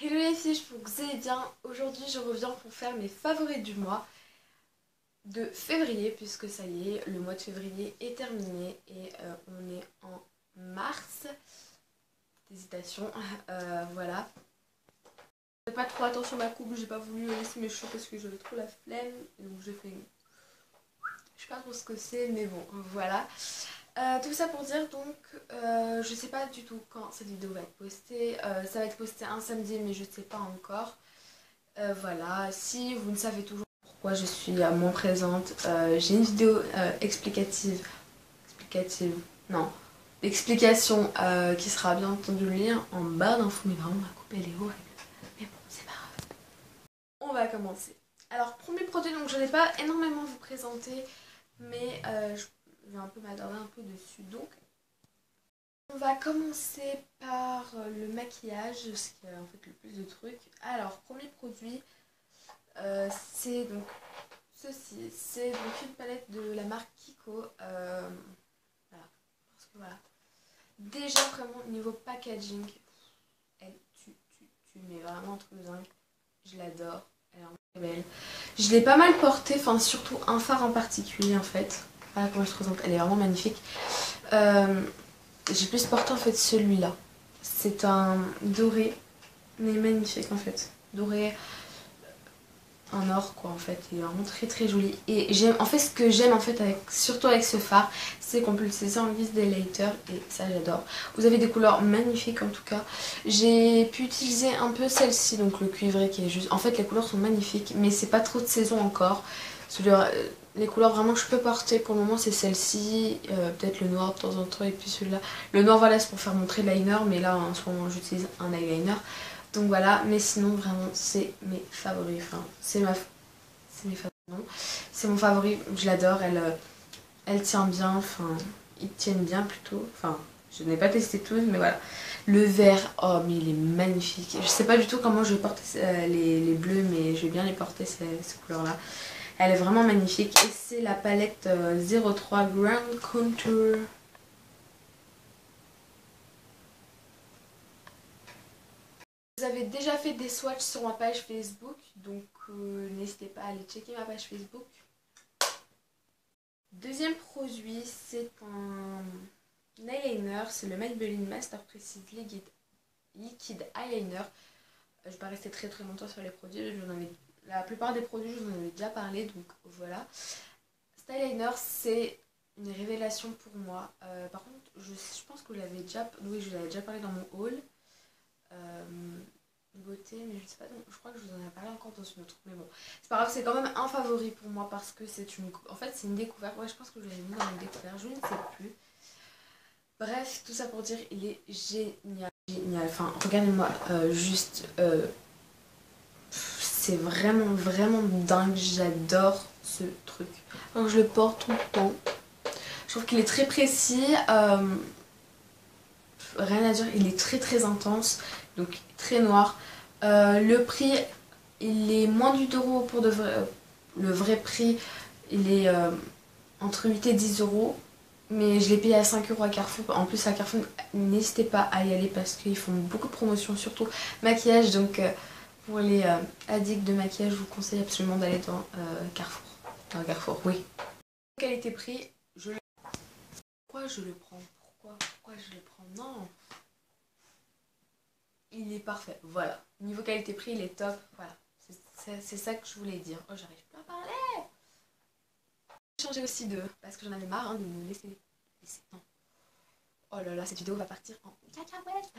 Hello les filles, j'espère que vous allez bien. Aujourd'hui je reviens pour faire mes favoris du mois de février, puisque ça y est, le mois de février est terminé et on est en mars. Hésitation, voilà. Je fais pas trop attention à ma coupe, j'ai pas voulu laisser mes cheveux parce que j'avais trop la flemme. Donc j'ai fait une... Je sais pas trop ce que c'est, mais bon, voilà. Tout ça pour dire donc, je sais pas du tout quand cette vidéo va être postée. Ça va être posté un samedi, mais je sais pas encore. Voilà, si vous ne savez toujours pourquoi je suis moins présente, j'ai une vidéo explicative, non, explication qui sera bien entendu le lien en barre d'infos, mais vraiment ma coupe elle est horrible. Mais bon, c'est pas grave. On va commencer. Alors, premier produit, donc je n'ai pas énormément vous présenter, mais je vais un peu m'attarder un peu dessus. Donc, on va commencer par le maquillage, ce qui a en fait le plus de trucs. Alors, premier produit, c'est donc ceci. C'est donc une palette de la marque Kiko. Voilà. Parce que voilà. Déjà, vraiment, niveau packaging, elle tue, mais vraiment un truc de dingue. Je l'adore. Elle est vraiment très belle. Je l'ai pas mal portée, enfin, surtout un fard en particulier en fait. Voilà comment je te présente. Elle est vraiment magnifique. J'ai plus porté en fait celui-là. C'est un doré, mais magnifique en fait. Doré en or quoi en fait. Il est vraiment très très joli. Et j'aime, en fait ce que j'aime en fait surtout avec ce fard, c'est qu'on peut l'utiliser en guise d'highlighter et ça j'adore. Vous avez des couleurs magnifiques en tout cas. J'ai pu utiliser un peu celle-ci, donc le cuivré qui est juste... En fait les couleurs sont magnifiques, mais c'est pas trop de saison encore. Les couleurs vraiment que je peux porter pour le moment c'est celle-ci, peut-être le noir de temps en temps et puis celui-là. Le noir voilà c'est pour faire mon trait de liner, mais là en ce moment j'utilise un eyeliner. Donc voilà, mais sinon vraiment c'est mes favoris, enfin c'est mes favoris, non. C'est mon favori, je l'adore, elle tient bien, enfin ils tiennent bien plutôt, enfin je n'ai pas testé tous mais voilà. Le vert, oh mais il est magnifique, je sais pas du tout comment je vais porter les bleus mais je vais bien les porter ces couleurs là. Elle est vraiment magnifique et c'est la palette 03 Grand Contour. Vous avez déjà fait des swatchs sur ma page Facebook, donc n'hésitez pas à aller checker ma page Facebook. Deuxième produit, c'est un eyeliner, c'est le Maybelline Master Precision Liquid Eyeliner. Je ne vais pas rester très très longtemps sur les produits, la plupart des produits je vous en avais déjà parlé, donc voilà. Cet eyeliner c'est une révélation pour moi. Par contre, je pense que vous l'avez déjà... Oui, je vous l'avais déjà parlé dans mon haul. Beauté, mais je sais pas, je crois que je vous en ai parlé encore dans une autre, mais bon c'est pas grave, c'est quand même un favori pour moi parce que c'est une, en fait c'est une découverte, ouais je pense que je l'avais mis dans une découverte, je ne sais plus. Bref, tout ça pour dire il est génial, enfin regardez-moi juste, c'est vraiment vraiment dingue, j'adore ce truc, donc je le porte tout le temps, je trouve qu'il est très précis, rien à dire, il est très très intense, donc très noir. Le prix il est moins du €, pour de vrai, le vrai prix il est entre 8 et 10 €, mais je l'ai payé à 5 € à Carrefour. En plus à Carrefour n'hésitez pas à y aller parce qu'ils font beaucoup de promotions, surtout maquillage, donc pour les addicts de maquillage je vous conseille absolument d'aller dans Carrefour. Dans Carrefour, oui. Qualité prix, pourquoi je le prends, pourquoi je le prends, non, il est parfait, voilà. Niveau qualité-prix, il est top, voilà. C'est ça que je voulais dire. Oh, j'arrive pas à parler. J'ai changé aussi parce que j'en avais marre de me laisser... Non. Oh là là, cette vidéo va partir en cacahuète.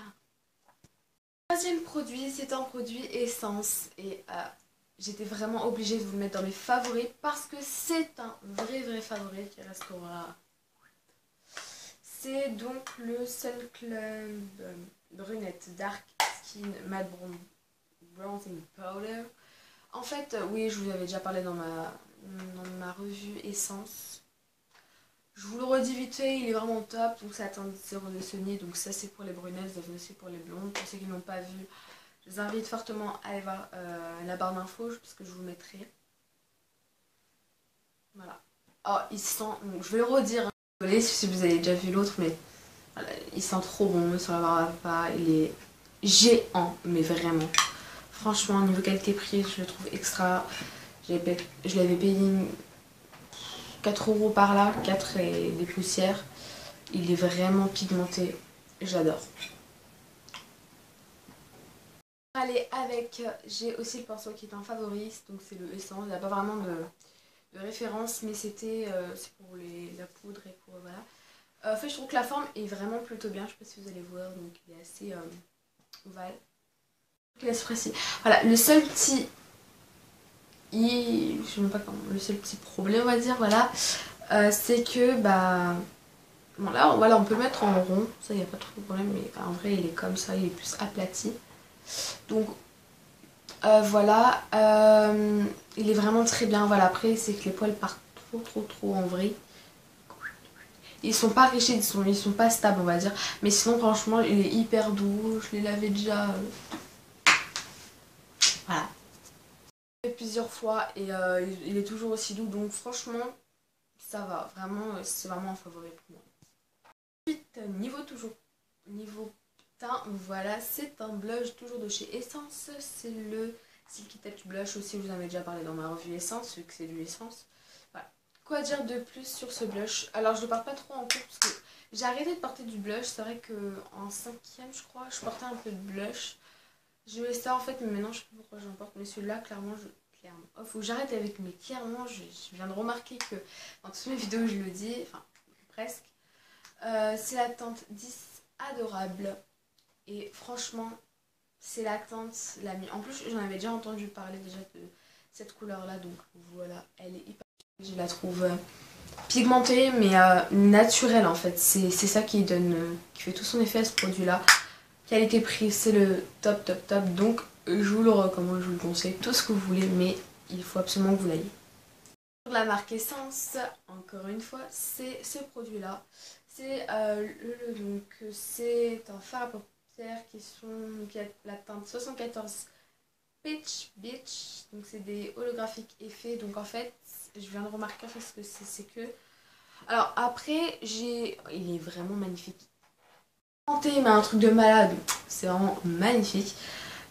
Troisième produit, c'est un produit essence. Et j'étais vraiment obligée de vous le mettre dans mes favoris parce que c'est un vrai favori qui restera. C'est donc le Sun Club Brunette Dark Skin Matte Bronzing Powder. En fait, oui, je vous avais déjà parlé dans ma revue Essence. Je vous le redis vite fait, il est vraiment top. Donc ça atteint 0 de Sony. Donc ça c'est pour les brunettes, vous avez aussi pour les blondes. Pour ceux qui ne l'ont pas vu, je vous invite fortement à aller voir la barre d'infos, parce que je vous mettrai. Voilà. Oh, il sent... Donc, je vais le redire. Hein. Désolée si vous avez déjà vu l'autre, mais voilà, il sent trop bon sur la barre à pas. Il est géant, mais vraiment. Franchement, niveau qualité-prix, je le trouve extra. Je l'avais payé 4 € par là, 4 et des poussières. Il est vraiment pigmenté, j'adore. Allez, avec, j'ai aussi le pinceau qui est un favori, donc c'est le Essence. Il n'y a pas vraiment de référence, mais c'est pour la poudre et pour voilà. En fait, je trouve que la forme est vraiment plutôt bien. Je sais pas si vous allez voir, donc il est assez ovale. Il est assez précis. Voilà, le seul petit, je sais même pas comment, le seul petit problème, on va dire, voilà, c'est que bah bon, là, voilà, on peut le mettre en rond, ça il n'y a pas trop de problème, mais en vrai il est comme ça, il est plus aplati. Donc voilà, il est vraiment très bien. Voilà, après c'est que les poils partent trop en vrille. Ils sont pas rigides, ils sont pas stables on va dire. Mais sinon franchement il est hyper doux, je l'ai lavé déjà. Voilà. Plusieurs fois et il est toujours aussi doux, donc franchement ça va, vraiment c'est vraiment un favori pour moi. Ensuite niveau teint, voilà, c'est un blush toujours de chez Essence, c'est le Silky Touch Blush aussi, je vous en ai déjà parlé dans ma revue Essence, vu que c'est du Essence. Voilà. Quoi dire de plus sur ce blush? Alors je ne porte pas trop en cours parce que j'ai arrêté de porter du blush, c'est vrai qu'en 5e je crois, je portais un peu de blush. Je laissais ça en fait, mais maintenant je sais pas pourquoi j'en porte, mais celui-là clairement, oh, faut que j'arrête avec, mais clairement je viens de remarquer que dans toutes mes vidéos je le dis, enfin presque. C'est la teinte 10 adorable et franchement c'est la teinte la mieux. En plus j'en avais déjà entendu parler déjà de cette couleur là, donc voilà, elle est hyper, je la trouve pigmentée mais naturelle en fait, c'est ça qui donne, qui fait tout son effet à ce produit là. Qualité prix c'est le top, donc je vous le recommande, je vous le conseille, tout ce que vous voulez, mais il faut absolument que vous l'ayez. La marque Essence, encore une fois, c'est ce produit là. C'est c'est un fard à paupières qui a la teinte 74 Peach Beach. Donc c'est des holographiques effets. Donc en fait, je viens de remarquer parce que c'est que. Alors après, il est vraiment magnifique. Mais un truc de malade, c'est vraiment magnifique.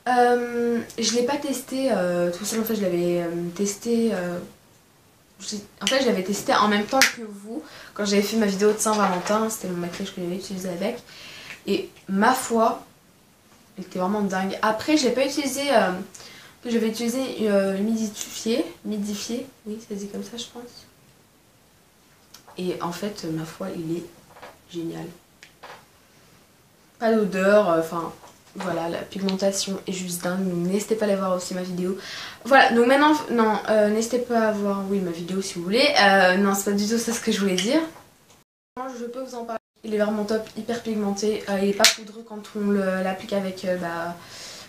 Je l'ai pas testé tout seul, en fait je l'avais testé. En fait, je l'avais testé en même temps que vous quand j'avais fait ma vidéo de Saint-Valentin. C'était le maquillage que j'avais utilisé avec. Et ma foi, il était vraiment dingue. Après, je l'ai pas utilisé. J'avais utilisé midifié. Oui, ça se dit comme ça, je pense. Et en fait, ma foi, il est génial. Pas d'odeur, enfin. Voilà, la pigmentation est juste dingue, donc n'hésitez pas à aller voir aussi ma vidéo. Voilà, donc maintenant, non, n'hésitez pas à voir, oui, ma vidéo si vous voulez. Non, c'est pas du tout ça ce que je voulais dire. Je peux vous en parler. Il est vraiment top, hyper pigmenté. Il est pas poudreux quand on l'applique avec,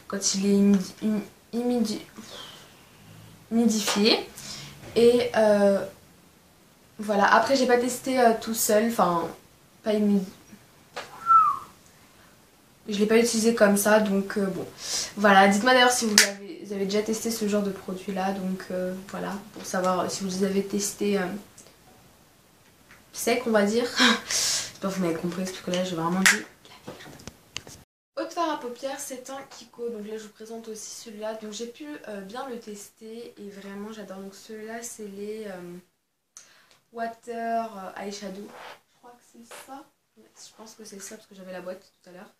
quand il est humidifié. Et voilà, après j'ai pas testé tout seul, enfin, pas humidifié. Je l'ai pas utilisé comme ça, donc bon. Voilà, dites-moi d'ailleurs si vous avez déjà testé ce genre de produit là, donc voilà, pour savoir si vous avez testé sec, on va dire. J'espère que vous m'avez compris, parce que là j'ai vraiment dit la merde. Autre fard à paupières, c'est un Kiko, donc là je vous présente aussi celui-là. Donc j'ai pu bien le tester et vraiment j'adore. Donc ceux-là c'est les Water Eyeshadow, je crois que c'est ça. Je pense que c'est ça parce que j'avais la boîte tout à l'heure.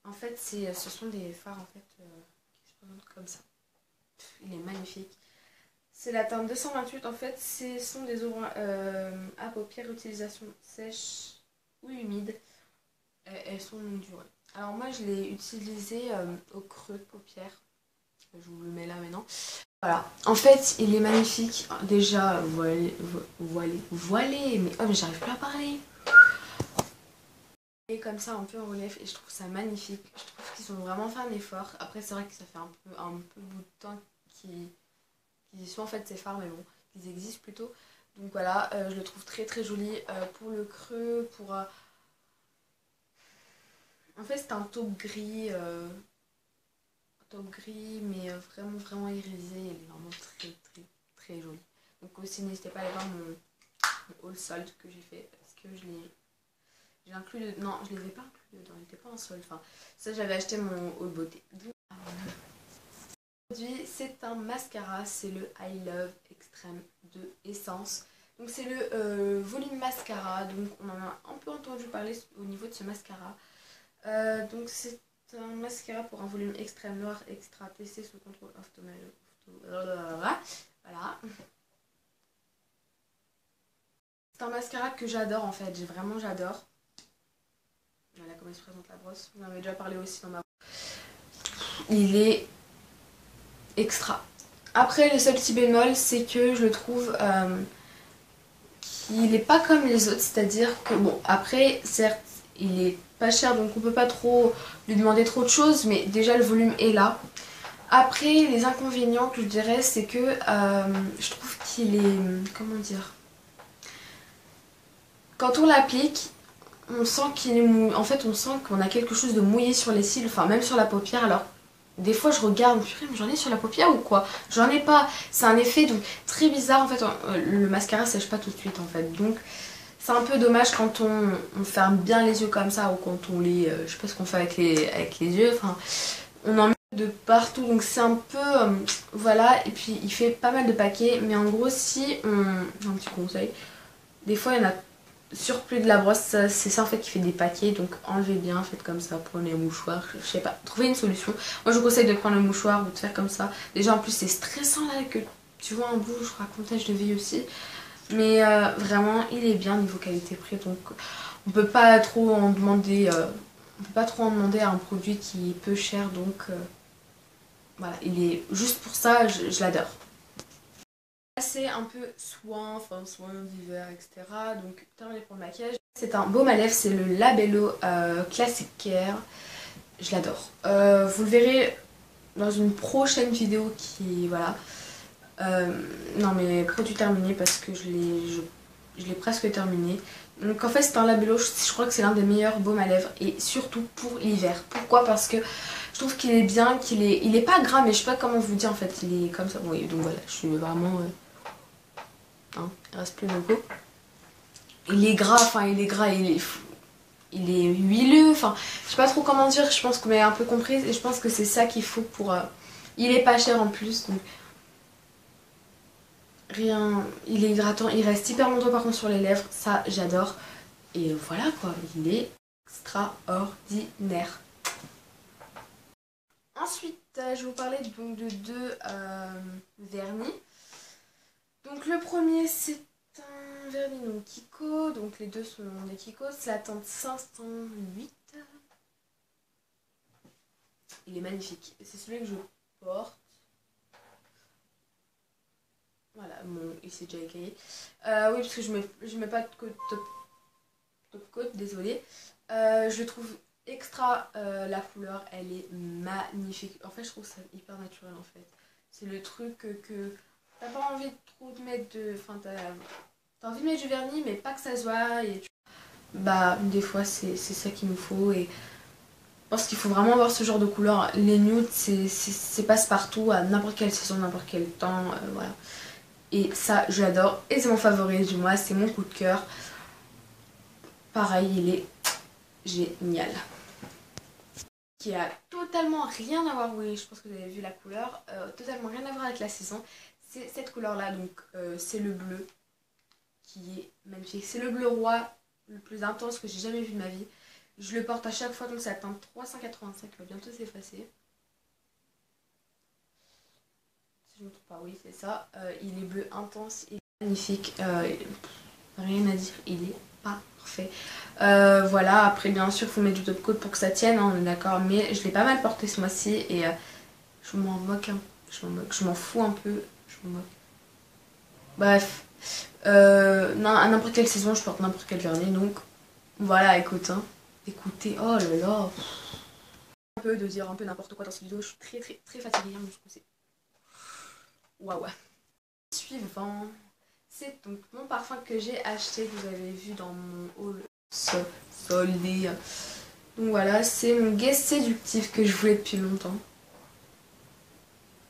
En fait, ce sont des fards en fait, qui se présentent comme ça. Il est magnifique. C'est la teinte 228. En fait, ce sont des ombres à paupières, utilisation sèche ou humide. Elles sont longue durée. Alors moi, je l'ai utilisé au creux de paupières. Je vous le mets là maintenant. Voilà. En fait, il est magnifique. Déjà, voilé. Mais j'arrive plus à parler. Et comme ça un peu en relief et je trouve ça magnifique. Je trouve qu'ils ont vraiment fait un effort. Après c'est vrai que ça fait un peu bout de temps qu'ils y sont en fait ces fards, mais bon, qu'ils existent plutôt. Donc voilà, je le trouve très joli pour le creux, pour... En fait c'est un taupe gris mais vraiment irisé. Il est vraiment très joli. Donc aussi n'hésitez pas à aller voir mon haul solde que j'ai fait parce que j'ai inclus le... Non, je les ai pas inclus dedans, il n'était pas en solde. Enfin, ça j'avais acheté mon haut de beauté. Aujourd'hui c'est un mascara, c'est le I Love Extreme de Essence. Donc c'est le volume mascara, donc on en a un peu entendu parler au niveau de ce mascara. Donc c'est un mascara pour un volume extrême noir extra testé sous contrôle voilà. C'est un mascara que j'adore en fait, j'adore. Voilà comment il se présente la brosse, on en avait déjà parlé aussi dans ma... Il est extra. Après le seul petit bémol c'est que je le trouve qu'il n'est pas comme les autres, c'est-à-dire que bon après certes il est pas cher donc on peut pas trop lui demander trop de choses, mais déjà le volume est là. Après les inconvénients que je dirais c'est que je trouve qu'il est, comment dire, quand on l'applique on sent qu'il est mou... En fait on sent qu'on a quelque chose de mouillé sur les cils, enfin même sur la paupière. Alors des fois je regarde, purée mais j'en ai sur la paupière ou quoi? J'en ai pas, c'est un effet donc très bizarre en fait. Le mascara sèche pas tout de suite en fait, donc c'est un peu dommage quand on ferme bien les yeux comme ça, ou quand on les... je sais pas ce qu'on fait avec les yeux, enfin on en met de partout, donc c'est un peu... voilà, et puis il fait pas mal de paquets, mais en gros si on... un petit conseil, des fois il y en a surplus de la brosse, c'est ça en fait qui fait des paquets, donc enlevez bien, faites comme ça, prenez un mouchoir, je sais pas, trouvez une solution. Moi je vous conseille de prendre le mouchoir ou de faire comme ça. Déjà en plus c'est stressant là que tu vois un bout, je racontais, je devais aussi. Mais vraiment il est bien niveau qualité-prix, donc on peut pas trop en demander, à un produit qui est peu cher, donc voilà, il est juste pour ça, je l'adore. C'est un peu soin d'hiver, etc. Donc terminé pour le maquillage. C'est un baume à lèvres, c'est le Labello Classic Care. Je l'adore. Vous le verrez dans une prochaine vidéo qui... voilà. Non mais produit terminé parce que je l'ai presque terminé. Donc en fait c'est un Labello, je crois que c'est l'un des meilleurs baumes à lèvres et surtout pour l'hiver. Pourquoi? Parce que je trouve qu'il est bien, il est pas gras, mais je sais pas comment vous dire en fait, il est comme ça. Bon, donc voilà, je suis vraiment... hein, il reste plus de logo. Il est gras, il est huileux, enfin je sais pas trop comment dire, je pense qu'on m'a un peu comprise et je pense que c'est ça qu'il faut pour... il est pas cher en plus, donc rien, il est hydratant, il reste hyper longtemps par contre sur les lèvres, ça j'adore. Et voilà quoi, il est extraordinaire. Ensuite je vais vous parler donc de deux vernis. Donc le premier c'est un vernis donc Kiko, donc les deux sont des Kiko, c'est la teinte 508. Il est magnifique, c'est celui que je porte. Voilà, bon, il s'est déjà écaillé. Oui, parce que je mets pas de top coat, désolée. Je le trouve extra, la couleur, elle est magnifique. En fait, je trouve ça hyper naturel en fait. C'est le truc que t'as pas envie de trop de mettre de... Enfin, t'as envie de mettre du vernis, mais pas que ça se voit. Et bah, des fois, c'est ça qu'il nous faut. Et parce qu'il faut vraiment avoir ce genre de couleur. Les nudes, c'est passe-partout, à n'importe quelle saison, n'importe quel temps, voilà. Et ça, je l'adore. Et c'est mon favori du mois, c'est mon coup de cœur. Pareil, il est génial. Qui a totalement rien à voir, oui, je pense que vous avez vu la couleur, totalement rien à voir avec la saison. C'est cette couleur-là, donc c'est le bleu qui est magnifique. C'est le bleu roi, le plus intense que j'ai jamais vu de ma vie. Je le porte à chaque fois, donc c'est la teinte 385 qui va bientôt s'effacer. Si je ne me trompe pas, oui, c'est ça. Il est bleu intense, il est magnifique. Rien à dire, il est parfait. Voilà, après bien sûr, il faut mettre du top coat pour que ça tienne, hein, on est d'accord. Mais je l'ai pas mal porté ce mois-ci et je m'en moque, hein. Je m'en fous un peu. Je m'en moque. Bref. Non, à n'importe quelle saison, je porte n'importe quel vernis, donc voilà, écoute, hein. Écoutez, oh là là. Un peu de dire un peu n'importe quoi dans cette vidéo, je suis très très très fatiguée, hein, je trouve c'est... Waouh. Suivant, c'est donc mon parfum que j'ai acheté, que vous avez vu dans mon haul soldé. Donc voilà, c'est mon Guess séductif que je voulais depuis longtemps.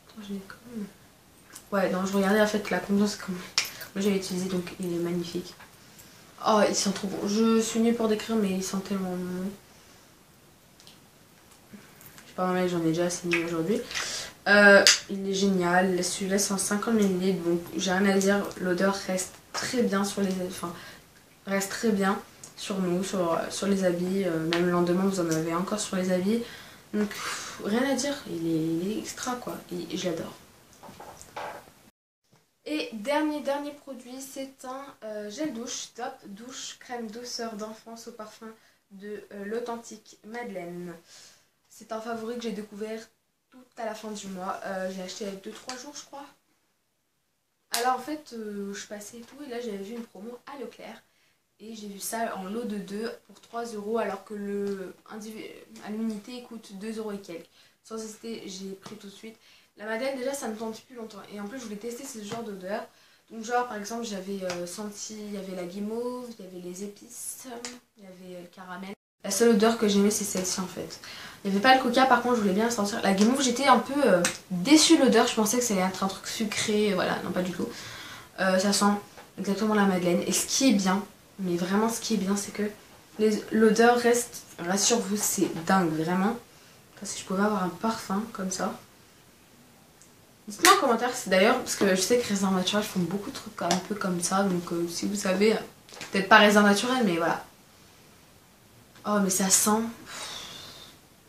Attends, je l'ai quand même... Ouais, non, je regardais en fait la contenance comme j'avais utilisé, donc il est magnifique. Oh, il sent trop bon. Je suis nulle pour décrire, mais il sent tellement bon. Je sais pas, mais j'en ai déjà assez mis aujourd'hui. Il est génial, celui-là c'est en 50 ml, donc j'ai rien à dire, l'odeur reste très bien sur les... Enfin, reste très bien sur nous, sur les habits, même le lendemain vous en avez encore sur les habits, donc rien à dire, il est extra quoi, et je l'adore. Et dernier produit, c'est un gel douche top douche crème douceur d'enfance au parfum de l'authentique Madeleine. C'est un favori que j'ai découvert tout à la fin du mois. J'ai acheté avec 2-3 jours je crois. Alors en fait je passais et tout et là j'avais vu une promo à Leclerc. Et j'ai vu ça en lot de 2 pour 3 € alors que à l'unité coûte 2 € et quelques. Sans hésiter, j'ai pris tout de suite. La Madeleine déjà ça me tente depuis longtemps. Et en plus je voulais tester ce genre d'odeur. Donc genre par exemple j'avais senti, il y avait la guimauve, il y avait les épices, il y avait le caramel. La seule odeur que j'aimais c'est celle-ci en fait. Il n'y avait pas le coca par contre je voulais bien sentir. La guimauve j'étais un peu déçue de l'odeur, je pensais que ça allait être un truc sucré, voilà, non pas du tout. Ça sent exactement la Madeleine. Et ce qui est bien, mais vraiment ce qui est bien c'est que l'odeur reste, rassure-vous c'est dingue vraiment. Enfin, si je pouvais avoir un parfum comme ça. Dites-moi en commentaire si d'ailleurs, parce que je sais que Réserve Naturelle font beaucoup de trucs un peu comme ça, donc si vous savez, peut-être pas Réserve Naturelle mais voilà. Oh mais ça sent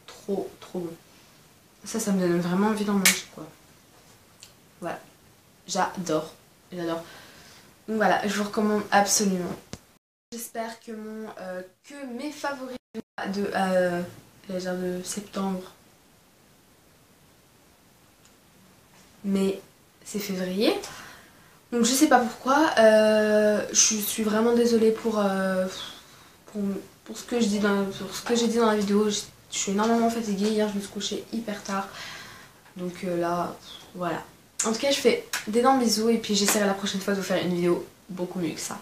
trop bon. Ça me donne vraiment envie d'en manger quoi. Voilà, j'adore. Donc voilà, je vous recommande absolument. J'espère que mes favoris de septembre, mais c'est février. Donc je sais pas pourquoi. Je suis vraiment désolée pour ce que j'ai dit dans la vidéo. Je suis énormément fatiguée. Hier je me suis couchée hyper tard. Donc là, voilà. En tout cas je fais d'énormes bisous et puis j'essaierai la prochaine fois de vous faire une vidéo beaucoup mieux que ça.